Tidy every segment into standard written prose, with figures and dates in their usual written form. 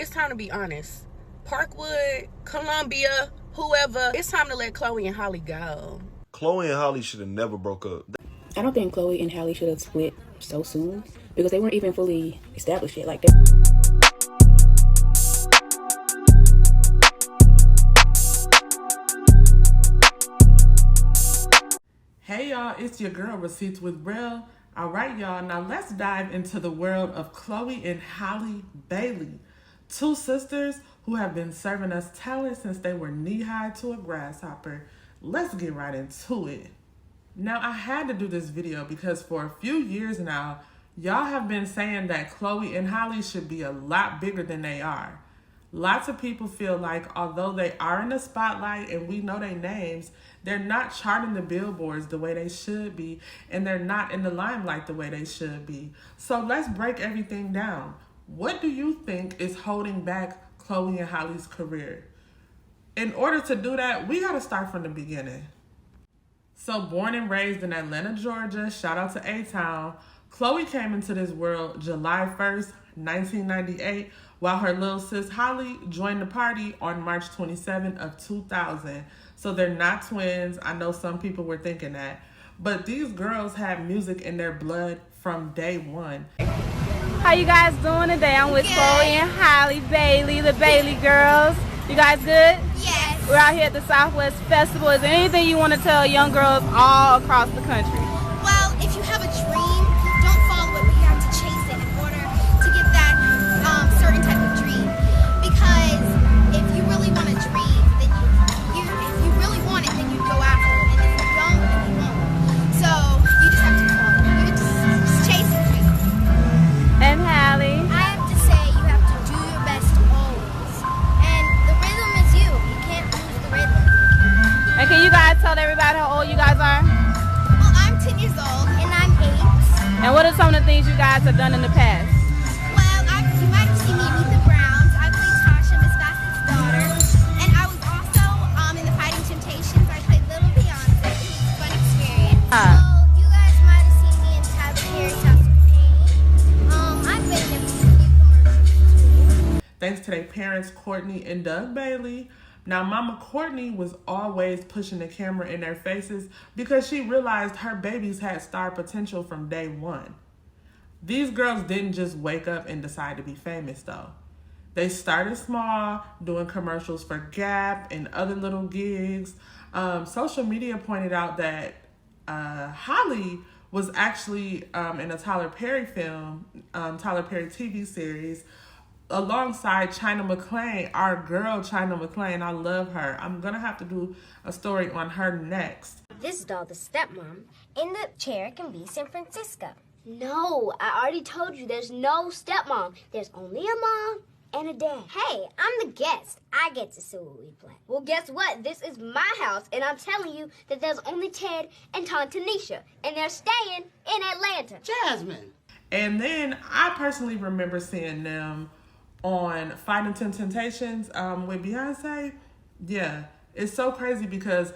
it's time to be honest. Parkwood, Columbia, whoever, it's time to let Chloe and Halle go. Chloe and Halle should have never broke up. I don't think Chloe and Halle should have split so soon because they weren't even fully established yet. Like, Hey y'all, it's your girl Receipts with Real. Alright y'all, now let's dive into the world of Chloe and Halle Bailey. Two sisters who have been serving us talent since they were knee-high to a grasshopper. Let's get right into it. Now I had to do this video because for a few years now, y'all have been saying that Chloe and Halle should be a lot bigger than they are. Lots of people feel like although they are in the spotlight and we know their names, they're not charting the billboards the way they should be, and they're not in the limelight the way they should be. So let's break everything down. What do you think is holding back Chloe and Halle's career? In order to do that, we gotta start from the beginning. So born and raised in Atlanta, Georgia, shout out to A-Town, Chloe came into this world July 1st, 1998, while her little sis Halle joined the party on March 27th of 2000. So they're not twins. I know some people were thinking that. But these girls had music in their blood from day one. How you guys doing today? I'm with Chloe and Halle Bailey, the Bailey girls. You guys good? Yes. We're out here at the Southwest Festival. Is there anything you want to tell young girls all across the country? Well, if you have a dream, don't follow it, but you have to chase it in order to get that certain type of dream. Because if you really want a dream, then if you really want it, then you go after it. And if you don't, then you won't. So you just have to follow it. You just chase it. And Halle? I have to say you have to do your best always. And the rhythm is you. You can't lose the rhythm. And can you guys tell everybody how old you guys are? Well, I'm 10 years old and I'm 8. And what are some of the things you guys have done in the past? Well, you might see me meet the Browns. I played Tasha, Miss Bassett's daughter. And I was also in the Fighting Temptations. I played Little Beyoncé. It was a fun experience. So you guys might have seen me in Tyler Perry's House of Pain. I've been in a few commercials too. Thanks to their parents, Courtney and Doug Bailey. Now, Mama Courtney was always pushing the camera in their faces because she realized her babies had star potential from day one. These girls didn't just wake up and decide to be famous, though. They started small, doing commercials for Gap and other little gigs. Social media pointed out that Halle was actually in a Tyler Perry film, Tyler Perry TV series, alongside China McClain, our girl China McClain. I love her. I'm gonna have to do a story on her next. This doll, the stepmom, in the chair can be San Francisco. No, I already told you there's no stepmom. There's only a mom and a dad. Hey, I'm the guest. I get to see what we play. Well, guess what? This is my house, and I'm telling you that there's only Ted and Tanisha, and they're staying in Atlanta. Jasmine. And then I personally remember seeing them on Fighting Temptations with Beyonce. Yeah, it's so crazy because,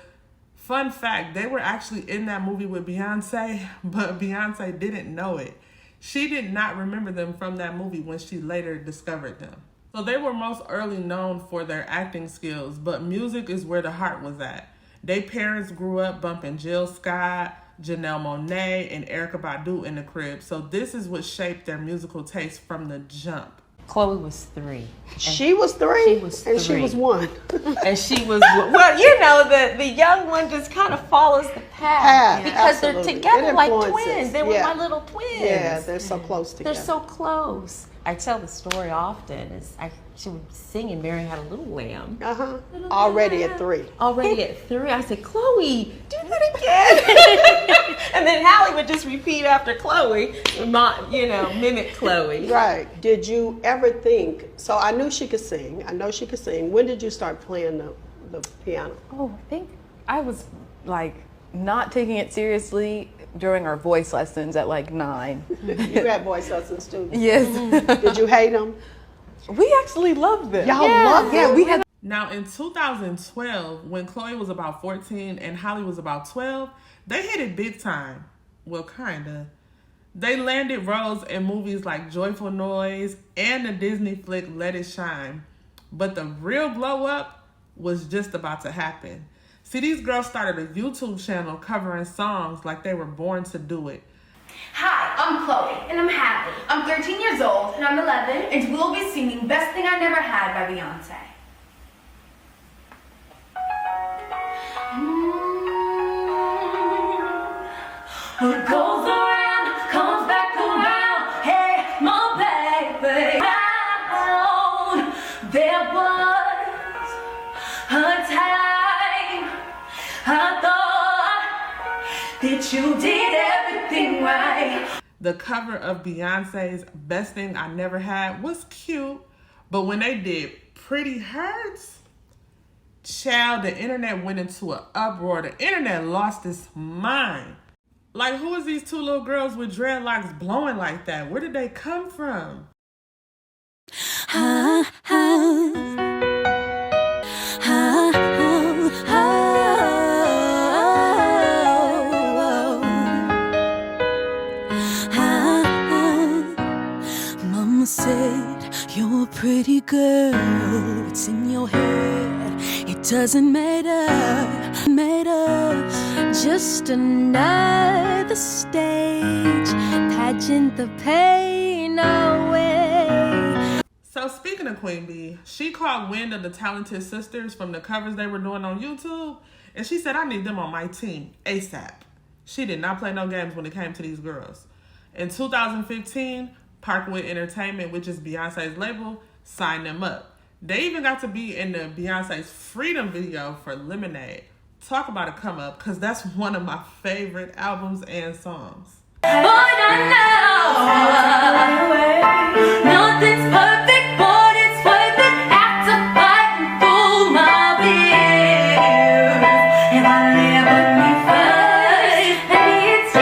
fun fact, they were actually in that movie with Beyonce, but Beyonce didn't know it. She did not remember them from that movie when she later discovered them. So they were most early known for their acting skills, but music is where the heart was at. Their parents grew up bumping Jill Scott, Janelle Monáe, and Erykah Badu in the crib. So this is what shaped their musical taste from the jump. Chloe was 3. She was 3? She was 3. And she was 1. And she was, well, you know, the young one just kind of follows the path. Because absolutely. They're together like influences. twins. They were my little twins. Yeah, they're so close together. They're so close. I tell the story often. She would sing and Mary Had a Little Lamb. Already at 3. Already at 3. I said, Chloe, do that again. And then Halle would just repeat after Chloe, mimic Chloe. Right. Did you ever think, so I knew she could sing. I know she could sing. When did you start playing the piano? Oh, I think I was like not taking it seriously during our voice lessons at like 9. You had voice lessons too? Yes. Did you hate them? We actually loved them. Y'all loved them? Yeah, we had. Now in 2012, when Chloe was about 14 and Halle was about 12, they hit it big time. Well, kinda. They landed roles in movies like Joyful Noise and the Disney flick Let It Shine. But the real glow up was just about to happen. See, these girls started a YouTube channel covering songs like they were born to do it. Hi, I'm Chloe. And I'm Halle. I'm 13 years old. And I'm 11. And we'll be singing Best Thing I Never Had by Beyoncé. What goes around comes back around. Hey, my baby. There was a time I thought that you did everything right. The cover of Beyonce's Best Thing I Never Had was cute, but when they did Pretty Hurts, child, the internet went into an uproar. The internet lost its mind. Like, who is these two little girls with dreadlocks blowing like that? Where did they come from? Mama said, you're a pretty girl. It's in your head. It doesn't matter. Just another stage. Pageant the pain away. So speaking of Queen Bee, she caught wind of the talented sisters from the covers they were doing on YouTube, and she said, I need them on my team ASAP. She did not play no games when it came to these girls. In 2015, Parkwood Entertainment, which is Beyonce's label, signed them up. They even got to be in the Beyonce's Freedom video for Lemonade. Talk about a come up, because that's one of my favorite albums and songs. Nothing's perfect, but it's worth it. After fighting for my fears, if I live with me first, and it's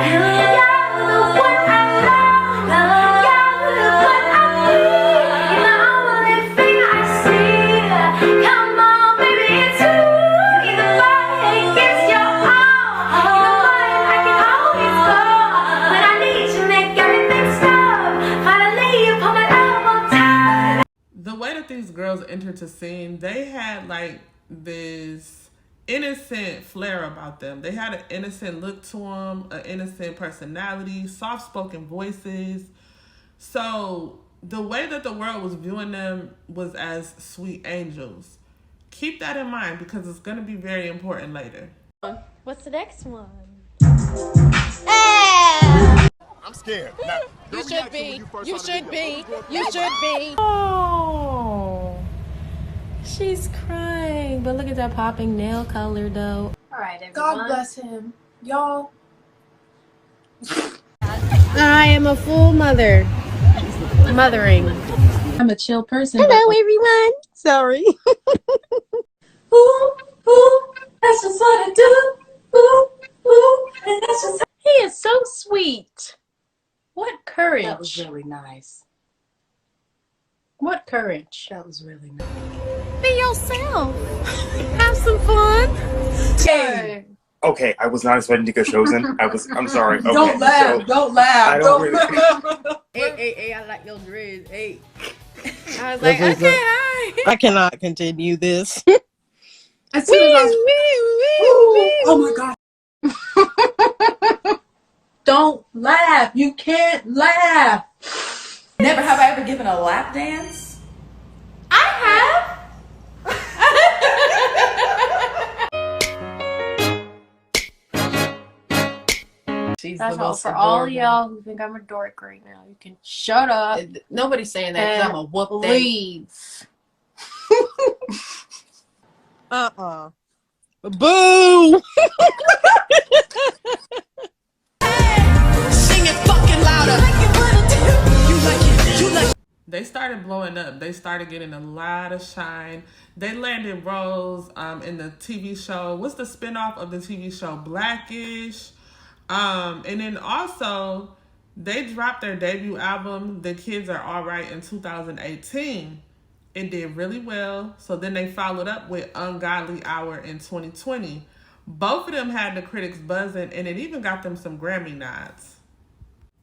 you're the one I love, you're the one I need, the only thing I see. Come on, baby, it's you. Either way, it's your all. Either way, I can always go, but I need to make everything stop. Finally, you put my elbow down. The way that these girls entered to sing, they had like this innocent flair about them. They had an innocent look to them, an innocent personality, soft-spoken voices. So the way that the world was viewing them was as sweet angels. Keep that in mind because it's going to be very important later. What's the next one? I'm scared. Now, You should be. You should be. You should be. Oh, she's crying. But look at that popping nail color, though. All right, everyone. God bless him. Y'all. I am a full mother. Mothering. I'm a chill person. Hello, everyone. Sorry. That's just what I do. And that's just. He is so sweet. What courage. That was really nice. What courage. That was really nice. Be yourself. Have some fun. Hey. okay, I was not expecting to get chosen. I'm sorry. Okay, Don't laugh. so Don't laugh. I don't really. Hey, I like your dreads. Hey. I was like, okay, hi. I cannot continue this. As soon as oh my God. Don't laugh. You can't laugh. Never have I ever given a lap dance. I have. She's That's the all most for all adorable. y'all who think I'm a dork right now. You can shut up. Nobody's saying that 'cause I'm a whoop that. Leave. Boo! Sing it fucking louder. You like it. They started blowing up. They started getting a lot of shine. They landed roles in the TV show. What's the spinoff of the TV show? Blackish. And then also, they dropped their debut album, The Kids Are Alright, in 2018. It did really well. So then they followed up with Ungodly Hour in 2020. Both of them had the critics buzzing, and it even got them some Grammy nods.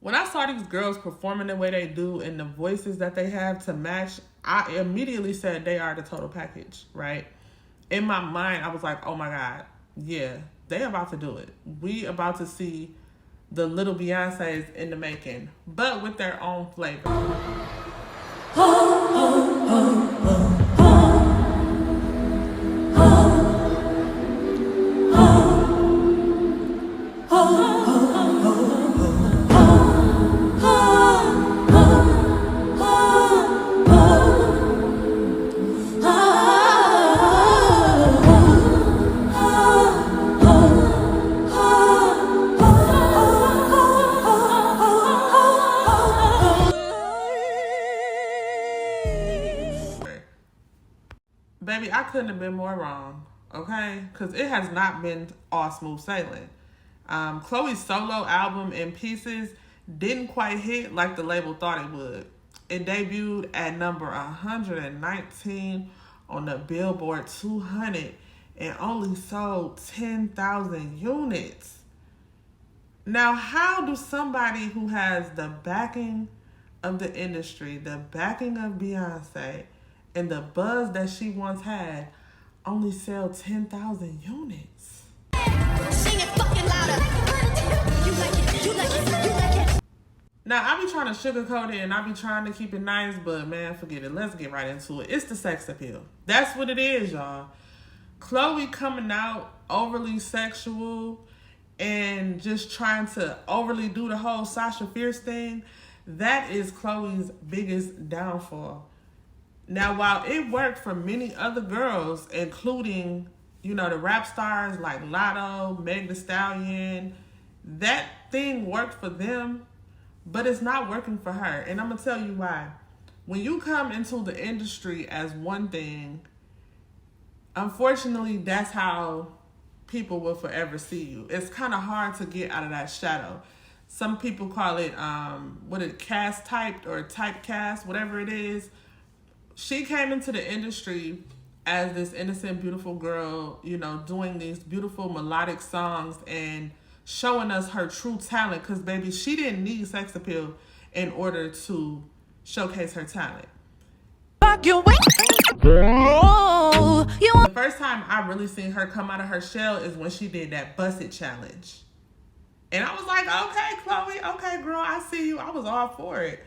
When I saw these girls performing the way they do and the voices that they have to match, I immediately said they are the total package, right? In my mind, I was like, oh my God, yeah, they about to do it. We about to see the little Beyoncés in the making, but with their own flavor. Baby, I couldn't have been more wrong, okay? Because it has not been all smooth sailing. Chloe's solo album, In Pieces, didn't quite hit like the label thought it would. It debuted at number 119 on the Billboard 200 and only sold 10,000 units. Now, how do somebody who has the backing of the industry, the backing of Beyoncé, and the buzz that she once had only sell 10,000 units? Sing it fucking louder. You like it, you like it, you like it. Now, I be trying to sugarcoat it and I be trying to keep it nice, but man, forget it. Let's get right into it. It's the sex appeal. That's what it is, y'all. Chloe coming out overly sexual and just trying to overly do the whole Sasha Fierce thing. That is Chloe's biggest downfall. Now, while it worked for many other girls, including, you know, the rap stars like Lotto, Meg Thee Stallion, that thing worked for them, but it's not working for her. And I'm going to tell you why. When you come into the industry as one thing, unfortunately, that's how people will forever see you. It's kind of hard to get out of that shadow. Some people call it, cast typed or typecast, whatever it is. She came into the industry as this innocent, beautiful girl, you know, doing these beautiful melodic songs and showing us her true talent. Because, baby, she didn't need sex appeal in order to showcase her talent. The first time I really seen her come out of her shell is when she did that Bust It challenge. And I was like, okay, Chloe, okay, girl, I see you. I was all for it.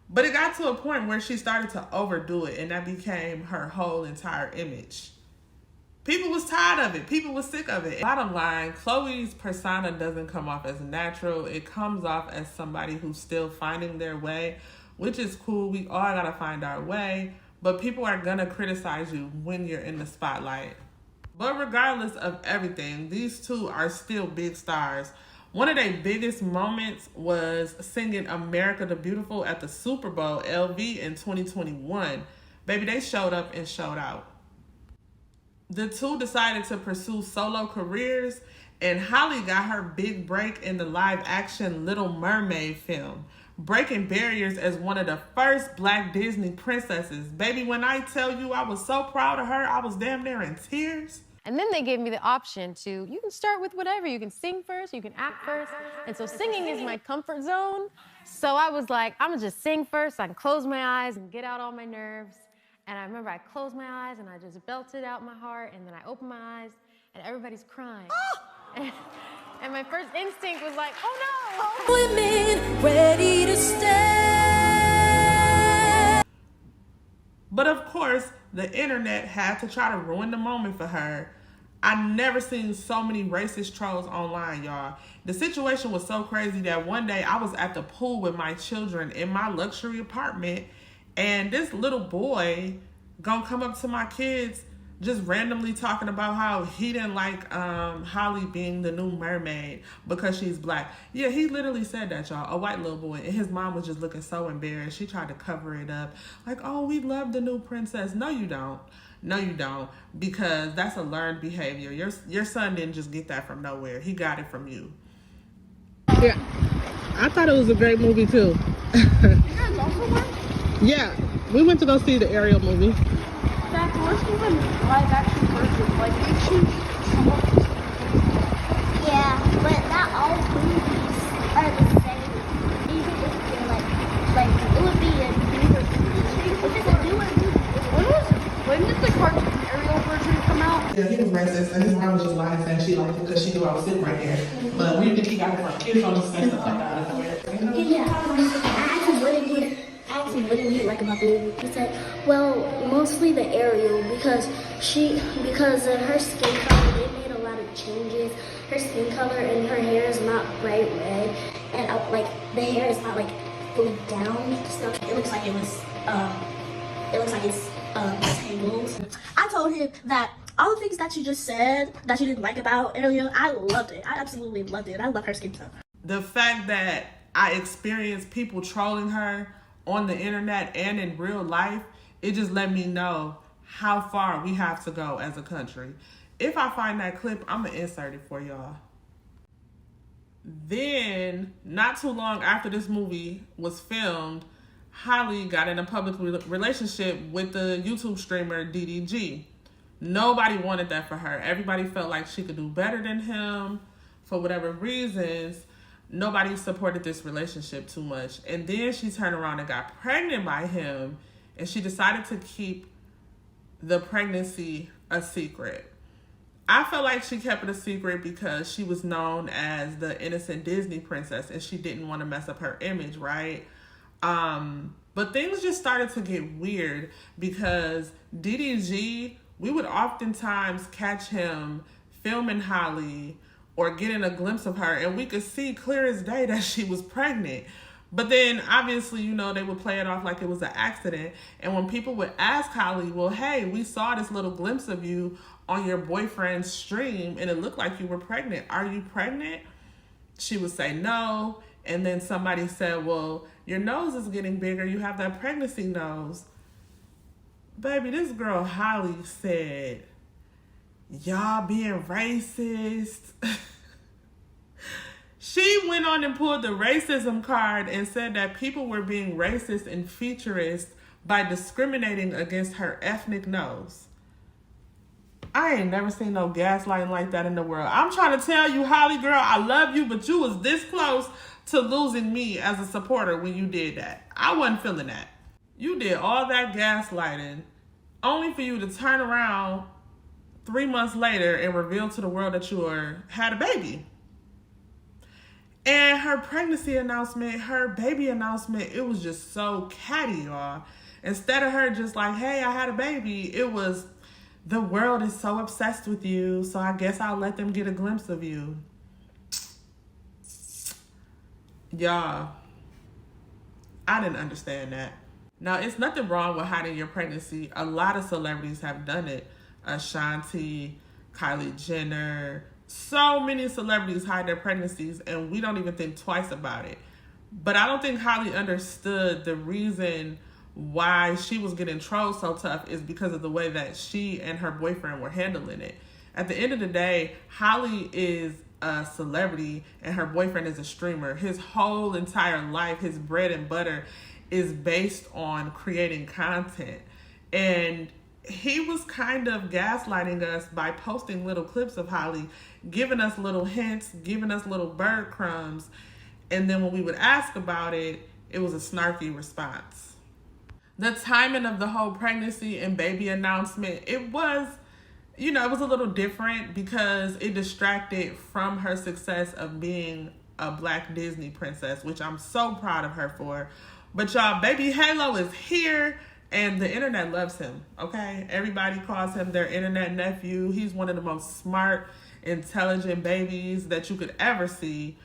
But it got to a point where she started to overdo it, and that became her whole entire image. People was tired of it. People was sick of it. Bottom line, Chloe's persona doesn't come off as natural. It comes off as somebody who's still finding their way, which is cool. We all gotta find our way, but people are gonna criticize you when you're in the spotlight. But regardless of everything, these two are still big stars. One of their biggest moments was singing America the Beautiful at the Super Bowl LV in 2021. Baby, they showed up and showed out. The two decided to pursue solo careers, and Halle got her big break in the live-action Little Mermaid film, breaking barriers as one of the first Black Disney princesses. Baby, when I tell you I was so proud of her, I was damn near in tears. And then they gave me the option to, you can start with whatever. You can sing first, you can act first. And so singing is my comfort zone. So I was like, I'm gonna just sing first. So I can close my eyes and get out all my nerves. And I remember I closed my eyes and I just belted out my heart. And then I opened my eyes and everybody's crying. And my first instinct was like, oh no. Women ready to stand. But of course, the internet had to try to ruin the moment for her. I never seen so many racist trolls online, y'all. The situation was so crazy that one day I was at the pool with my children in my luxury apartment, and this little boy gonna come up to my kids just randomly talking about how he didn't like Halle being the new mermaid because she's Black. Yeah, he literally said that, y'all. A white little boy. And his mom was just looking so embarrassed. She tried to cover it up. Like, oh, we love the new princess. No, you don't. No, you don't. Because that's a learned behavior. Your son didn't just get that from nowhere. He got it from you. Yeah, I thought it was a great movie, too. Yeah, we went to go see the Ariel movie. actor. Let's do a live action version. Like, did she come up with something? Yeah, but not all movies are the same. Even if they're like it would be a newer movie. If it's a newer movie, when did the cartoon Ariel version come out? Yeah, he was racist, and his mom was just lying saying she liked it because she knew I was sitting right there. But we think he got it from kids on the set stuff like that. Yeah, I asked him what did he like about the movie. He said, well, mostly the Ariel because of her skin color. They made a lot of changes. Her skin color and her hair is not bright red, and like the hair is not like fully down stuff. It looks like it's tangled. I told him that all the things that you just said that you didn't like about Ariel, I loved it. I absolutely loved it. I love her skin tone. The fact that I experienced people trolling her on the internet and in real life, it just let me know how far we have to go as a country. If I find that clip, I'm gonna insert it for y'all. Then, not too long after this movie was filmed, Halle got in a public relationship with the YouTube streamer DDG. Nobody wanted that for her. Everybody felt like she could do better than him for whatever reasons. Nobody supported this relationship too much. And then she turned around and got pregnant by him, and she decided to keep the pregnancy a secret. I felt like she kept it a secret because she was known as the innocent Disney princess and she didn't want to mess up her image, right? But things just started to get weird because DDG, we would oftentimes catch him filming Halle or getting a glimpse of her, and we could see clear as day that she was pregnant. But then, obviously, you know, they would play it off like it was an accident. And when people would ask Halle, well, hey, we saw this little glimpse of you on your boyfriend's stream, and it looked like you were pregnant. Are you pregnant? She would say no. And then somebody said, well, your nose is getting bigger. You have that pregnancy nose. Baby, this girl Halle said, y'all being racist. She went on and pulled the racism card and said that people were being racist and futurist by discriminating against her ethnic nose. I ain't never seen no gaslighting like that in the world. I'm trying to tell you, Halle girl, I love you, but you was this close to losing me as a supporter when you did that. I wasn't feeling that. You did all that gaslighting only for you to turn around 3 months later and reveal to the world that you had a baby. And her pregnancy announcement, her baby announcement, it was just so catty, y'all. Instead of her just like, hey, I had a baby, it was, the world is so obsessed with you, so I guess I'll let them get a glimpse of you. Y'all, I didn't understand that. Now, it's nothing wrong with hiding your pregnancy. A lot of celebrities have done it. Ashanti, Kylie Jenner, so many celebrities hide their pregnancies and we don't even think twice about it. But I don't think Halle understood the reason why she was getting trolled so tough is because of the way that she and her boyfriend were handling it. At the end of the day, Halle is a celebrity and her boyfriend is a streamer. His whole entire life, his bread and butter is based on creating content. And he was kind of gaslighting us by posting little clips of Halle, giving us little hints, giving us little bird crumbs. And then when we would ask about it, it was a snarky response. The timing of the whole pregnancy and baby announcement, it was, it was a little different because it distracted from her success of being a Black Disney princess, which I'm so proud of her for. But y'all, baby Halo is here. And the internet loves him, okay? Everybody calls him their internet nephew. He's one of the most smart, intelligent babies that you could ever see.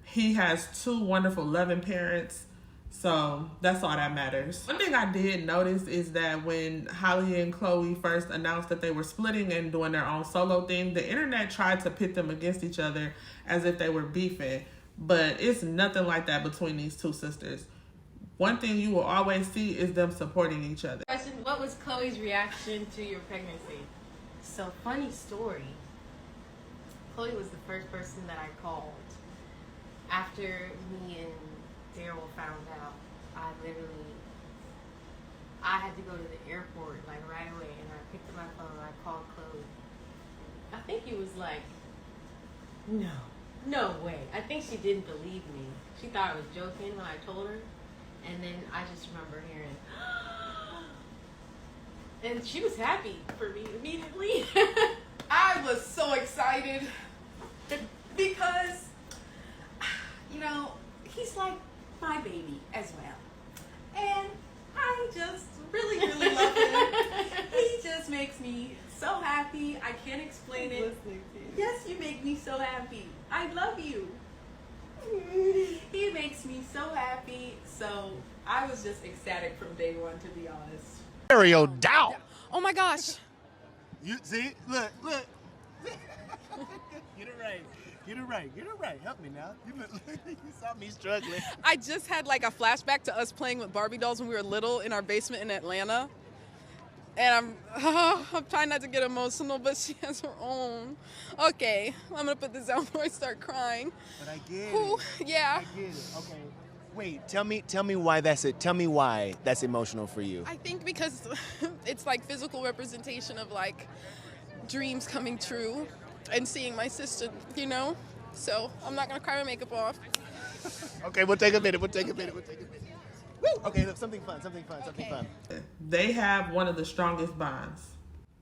He has 2 wonderful, loving parents. So that's all that matters. One thing I did notice is that when Halle and Chloe first announced that they were splitting and doing their own solo thing, the internet tried to pit them against each other as if they were beefing. But it's nothing like that between these 2 sisters. One thing you will always see is them supporting each other. Question, what was Chloe's reaction to your pregnancy? So, funny story. Chloe was the first person that I called. After me and Daryl found out, I literally I had to go to the airport like right away, and I picked up my phone and I called Chloe. I think he was like, no way. I think she didn't believe me. She thought I was joking when I told her, and then I just remember hearing, and she was happy for me immediately. I was so excited because, you know, he's like my baby as well. And I just really, really love him. He just makes me so happy. I can't explain it. Yes, you make me so happy. I love you. He makes me so happy. So I was just ecstatic from day one, to be honest. Ariel down. Oh my gosh. You see? Look. Get it right. Get it right. Help me now. You saw me struggling. I just had like a flashback to us playing with Barbie dolls when we were little in our basement in Atlanta. And I'm trying not to get emotional, but she has her own. Okay, I'm gonna put this down before I start crying. But I get Ooh, it. yeah. I get it. Okay. Wait, tell me why that's it. Tell me why that's emotional for you. I think because it's like physical representation of like dreams coming true and seeing my sister, you know? So I'm not gonna cry my makeup off. Okay, we'll take a minute. Woo! Okay, look, something fun. They have one of the strongest bonds.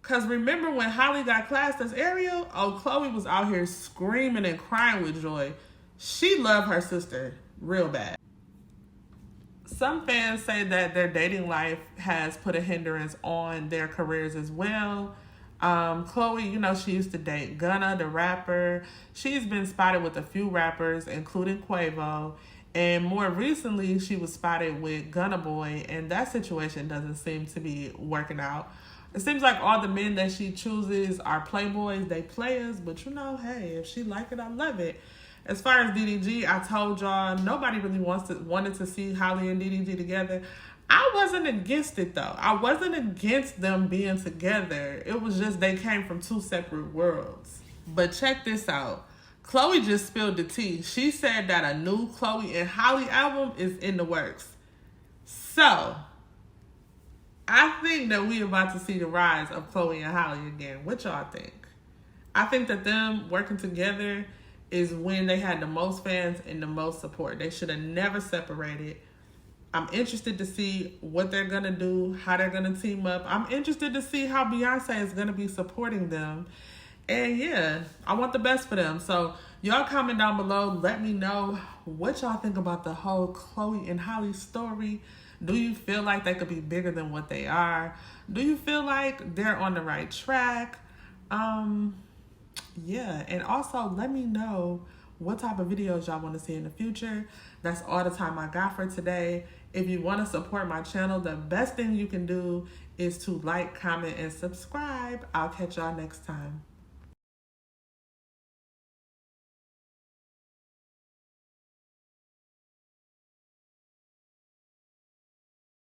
Cause remember when Halle got classed as Ariel? Oh, Chloe was out here screaming and crying with joy. She loved her sister real bad. Some fans say that their dating life has put a hindrance on their careers as well. Chloe, you know, she used to date Gunna, the rapper. She's been spotted with a few rappers, including Quavo. And more recently, she was spotted with Gunna Boy, and that situation doesn't seem to be working out. It seems like all the men that she chooses are playboys, they players, but you know, hey, if she like it, I love it. As far as DDG, I told y'all, nobody really wanted to see Halle and DDG together. I wasn't against it, though. I wasn't against them being together. It was just they came from two separate worlds. But check this out. Chloe just spilled the tea. She said that a new Chloe and Halle album is in the works. So, I think that we about to see the rise of Chloe and Halle again. What y'all think? I think that them working together is when they had the most fans and the most support. They should have never separated. I'm interested to see what they're going to do, how they're going to team up. I'm interested to see how Beyoncé is going to be supporting them. And yeah, I want the best for them. So y'all comment down below. Let me know what y'all think about the whole Chloe and Halle story. Do you feel like they could be bigger than what they are? Do you feel like they're on the right track? Yeah, and also let me know what type of videos y'all want to see in the future. That's all the time I got for today. If you want to support my channel, the best thing you can do is to like, comment, and subscribe. I'll catch y'all next time.